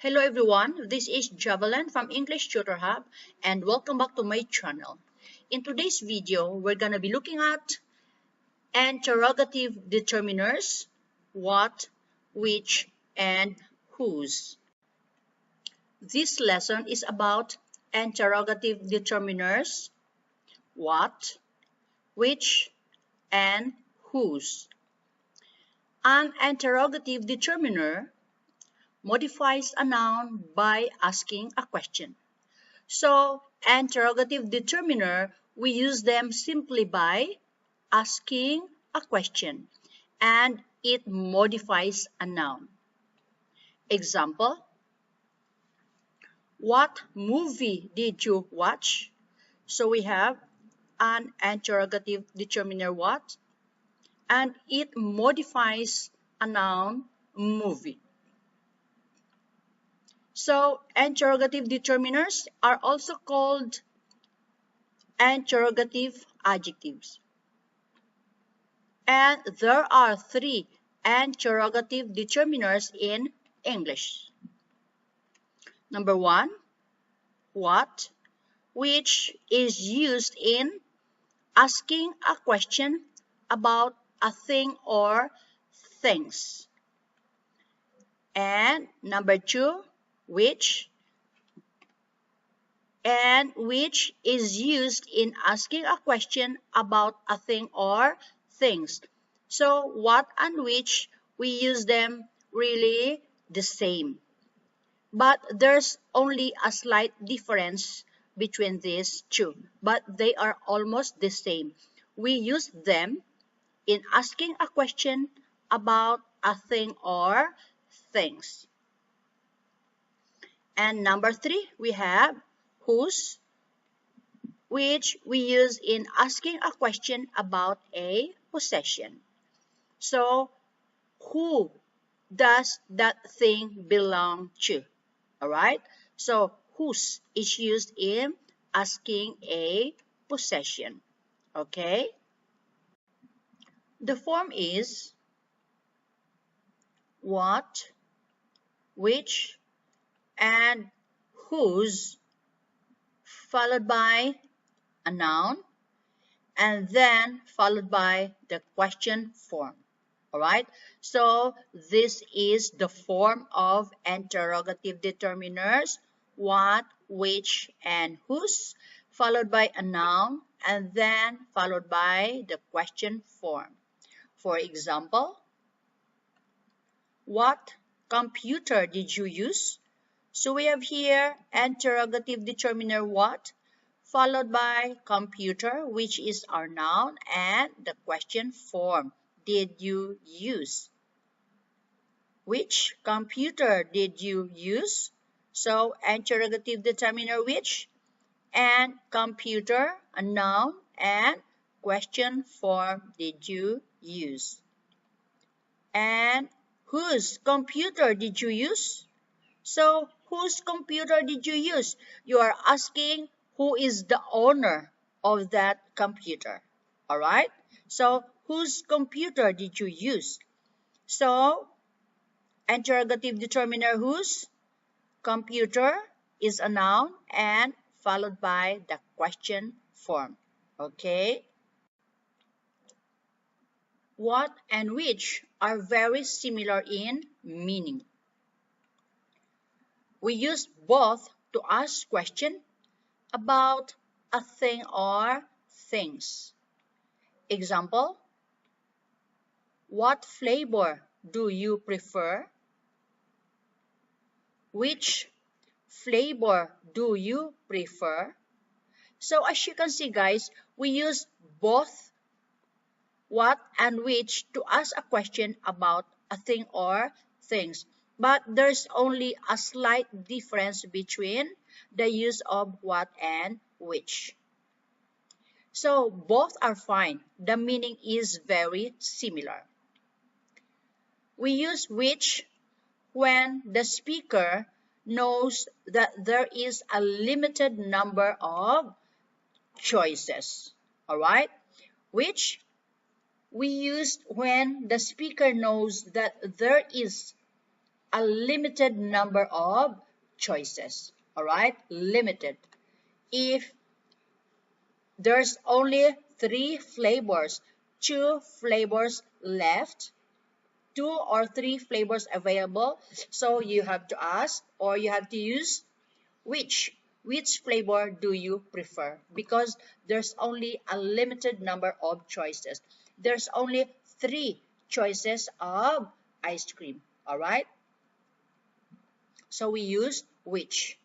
Hello everyone, this is Javelin from English Tutor Hub and welcome back to my channel. In today's video, we're going to be looking at interrogative determiners, what, which, and whose. This lesson is about interrogative determiners, what, which, and whose. An interrogative determiner modifies a noun by asking a question. So, interrogative determiner, we use them simply by asking a question and it modifies a noun. Example, what movie did you watch? So we have an interrogative determiner what and it modifies a noun movie. So, interrogative determiners are also called interrogative adjectives. And there are three interrogative determiners in English. Number one, what, which is used in asking a question about a thing or things. And number two, which is used in asking a question about a thing or things. So what and which, we use them really the same. But there's only a slight difference between these two, but they are almost the same. We use them in asking a question about a thing or things. And number three, we have whose, which we use in asking a question about a possession. So, who does that thing belong to? Alright? So, whose is used in asking a possession. Okay? The form is what, which, and whose, followed by a noun, and then followed by the question form. Alright, so this is the form of interrogative determiners, what, which, and whose, followed by a noun, and then followed by the question form. For example, what computer did you use? So we have here interrogative determiner what, followed by computer, which is our noun, and the question form. Did you use? Which computer did you use? So interrogative determiner which, and computer, a noun, and question form, did you use? And whose computer did you use? So, whose computer did you use? You are asking who is the owner of that computer. Alright? So, whose computer did you use? So, interrogative determiner whose, computer is a noun and followed by the question form. Okay? What and which are very similar in meaning. We use both to ask questions about a thing or things. Example, what flavor do you prefer? Which flavor do you prefer? So as you can see guys, we use both what and which to ask a question about a thing or things. But there's only a slight difference between the use of what and which. So both are fine. The meaning is very similar. We use which when the speaker knows that there is a limited number of choices. Alright? Which we use when the speaker knows that there is a limited number of choices. All right, limited. If there's only 3 flavors, 2 flavors left, 2 or 3 flavors available, so you have to ask or you have to use which flavor do you prefer, because there's only a limited number of choices. There's only 3 choices of ice cream. All right, so we use which.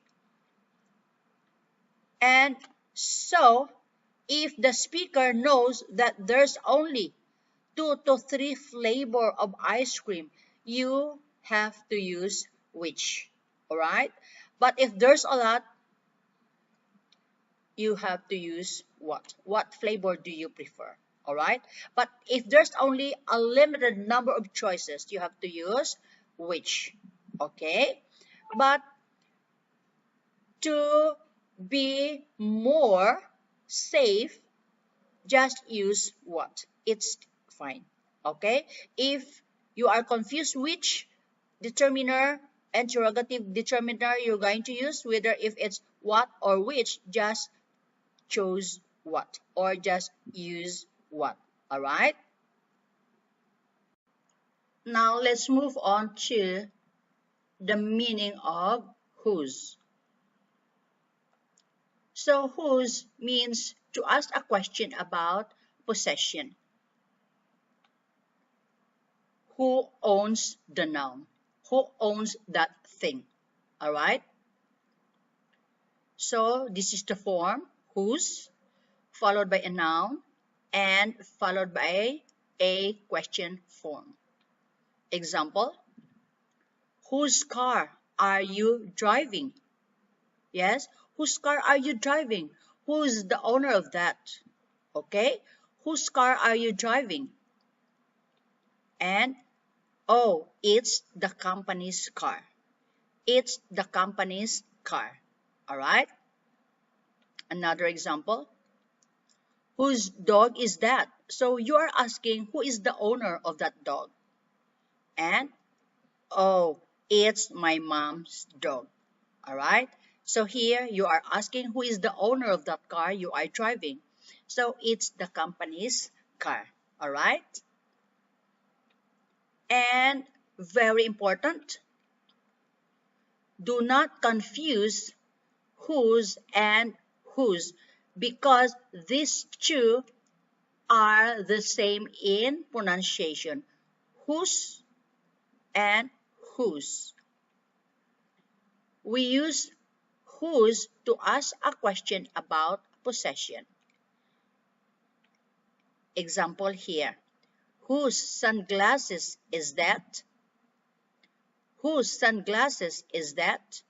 And so if the speaker knows that there's only 2 to 3 flavor of ice cream, you have to use which. All right, but if there's a lot, you have to use what flavor do you prefer. All right, but if there's only a limited number of choices, you have to use which. Okay, but to be more safe, just use what, it's fine. Okay, if you are confused which determiner, interrogative determiner you're going to use, whether if it's what or which, just choose what or just use what. All right, now let's move on to the meaning of whose. So whose means to ask a question about possession. Who owns the noun? Who owns that thing? All right, so this is the form whose, followed by a noun and followed by a question form. Example, whose car are you driving? Yes, whose car are you driving? Who's the owner of that? Okay, whose car are you driving? And oh, it's the company's car. It's the company's car. All right, another example, whose dog is that? So you are asking who is the owner of that dog. And oh, it's my mom's dog. All right, so here you are asking who is the owner of that car you are driving. So it's the company's car. All right, and very important, do not confuse whose and whose, because these two are the same in pronunciation. Whose and whose. We use whose to ask a question about possession. Example here, whose sunglasses is that? Whose sunglasses is that?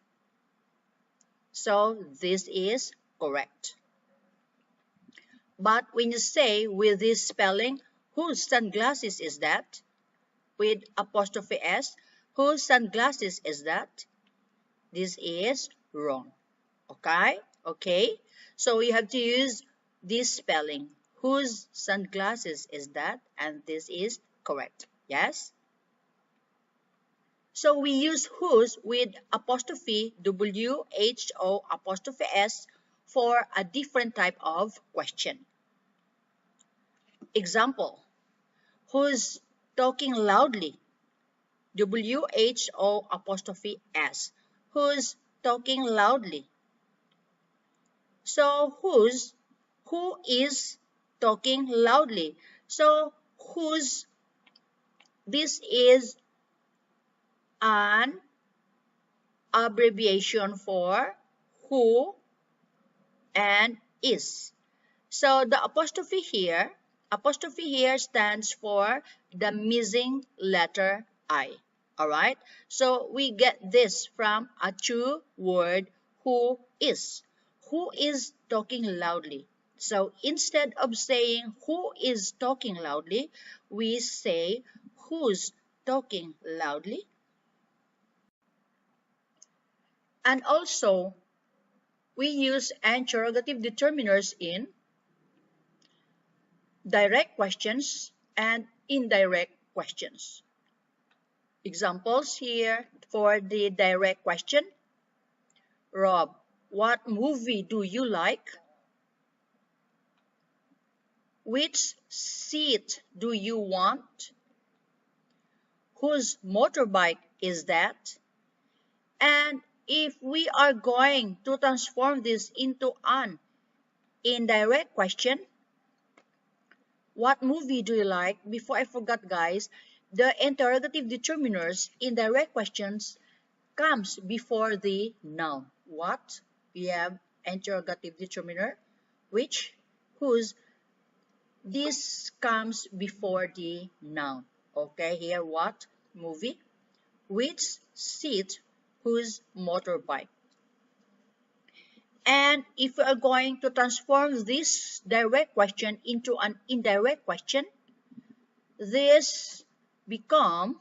So this is correct. But when you say with this spelling, whose sunglasses is that? With apostrophe S, whose sunglasses is that? This is wrong. Okay? Okay? So you have to use this spelling. Whose sunglasses is that? And this is correct. Yes? So we use whose with apostrophe W-H-O apostrophe S for a different type of question. Example, who's talking loudly? W-H-O apostrophe S. Who's talking loudly? So who is talking loudly? So whose, this is an abbreviation for who and is. So the apostrophe here stands for the missing letter I. Alright, so we get this from a true word who is. Who is talking loudly? So instead of saying who is talking loudly, we say who's talking loudly. And also, we use interrogative determiners in direct questions and indirect questions. Examples here for the direct question. Rob, what movie do you like? Which seat do you want? Whose motorbike is that? And if we are going to transform this into an indirect question, what movie do you like? Before I forgot, guys, the interrogative determiners in direct questions comes before the noun. What? We have interrogative determiner, which, whose. This comes before the noun. Okay, here what? Movie. Which seat? Whose motorbike? And if we are going to transform this direct question into an indirect question, this become,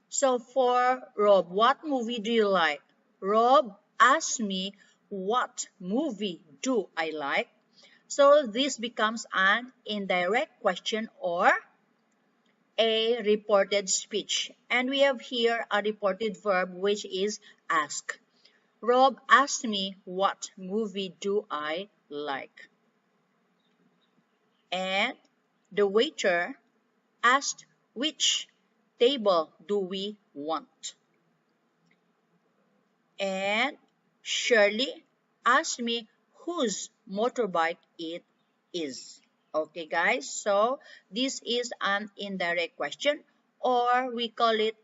so for Rob, what movie do you like? Rob asked me, what movie do I like? So this becomes an indirect question or a reported speech. And we have here a reported verb which is ask. Rob asked me, what movie do I like? And the waiter asked, which table do we want? And Shirley asked me whose motorbike it is. Okay, guys, so this is an indirect question, or we call it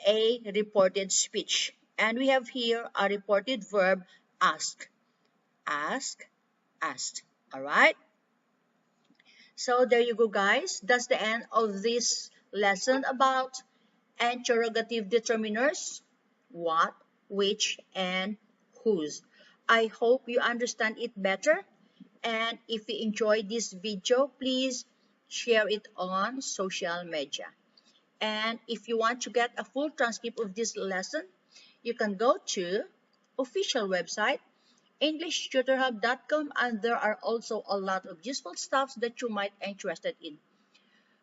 a reported speech. And we have here a reported verb ask. Ask, asked. All right. So there you go, guys. That's the end of this lesson about interrogative determiners, what, which, and whose. I hope you understand it better. And if you enjoyed this video, please share it on social media. And if you want to get a full transcript of this lesson, you can go to official website englishtutorhub.com, and there are also a lot of useful stuff that you might be interested in.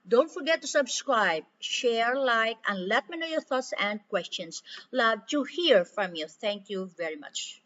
Don't forget to subscribe, share, like, and let me know your thoughts and questions. Love to hear from you. Thank you very much.